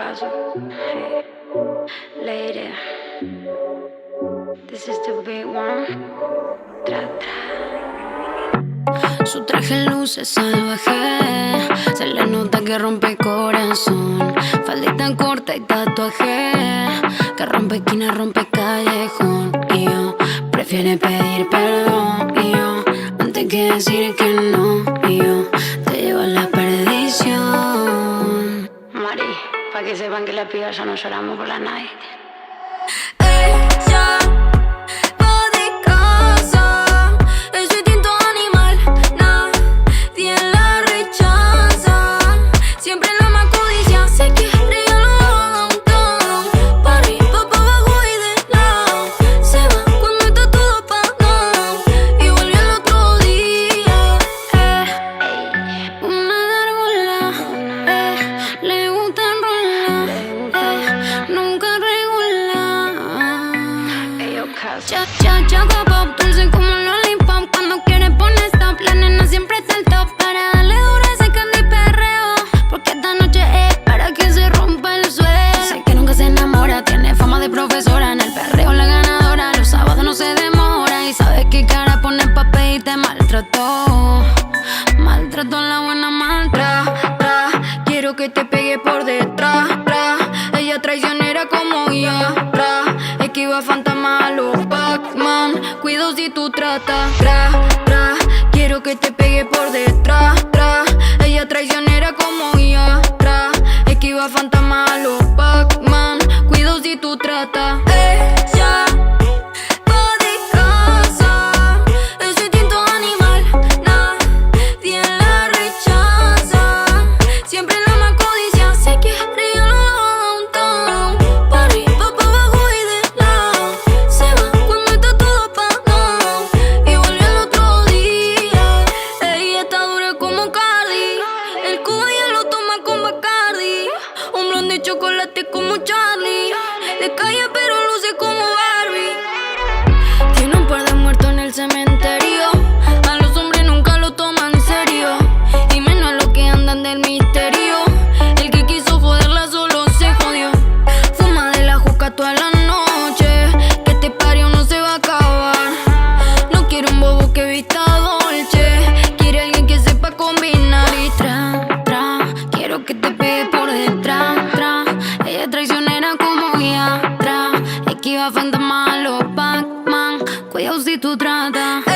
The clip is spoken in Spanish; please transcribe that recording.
caso. Hey, lady, this is the big one. Tra, tra. Su traje luce salvaje, se le nota que rompe corazón. Faldita corta y tatuaje, que rompe esquina, rompe callejón. Y yo prefiere pedir perdón, y yo antes que decir que no, y yo te llevo a la perdición. Mari, pa' que sepan que las pibas ya no lloramos por la night. Choco pop, dulce como lollipop. Cuando quiere poner stop, la nena siempre está al top. Para darle duro a ese candy perreo, porque esta noche es para que se rompa el suelo. Sé que nunca se enamora, tiene fama de profesora. En el perreo la ganadora, los sábados no se demora. Y sabes qué cara pone pa' pedirte maltrato. Maltrato la buena maltra. Quiero que te pegue por detrás. Ella traicionera como ya. Esquiva fantasma a los Pac-Man. Cuido si tú tratas. Quiero que te pegue por detrás. Ella traicionera como ya. Esquiva fantasma a los Pac-Man. Cuido si tú tratas. Ella peligrosa, ese instinto animal, nadie la rechaza. Siempre la más codicia, se quiere ir a downtown. Party, pa' abajo y de lado. Se va cuando está todo apagado y vuelve al otro día. Ella está dura como Cardi, el cubo ya lo toma con Bacardi. Un blonde de chocolate como Charlie, de calle pero luce como Barbie. Tiene un par de muertos en el cementerio, a los hombres nunca lo toman en serio, y menos a los que andan del misterio. El que quiso joderla solo se jodió. Fuma de la juca toda la noche, que este party no se va a acabar. No quiere un bobo que vista dolce, quiere alguien que sepa combinar. Y quiero que te pegue por detrás. Ella es traicionera como ya. Esquiva fantasma a los Pac-Man. Cuidado si tú tratas.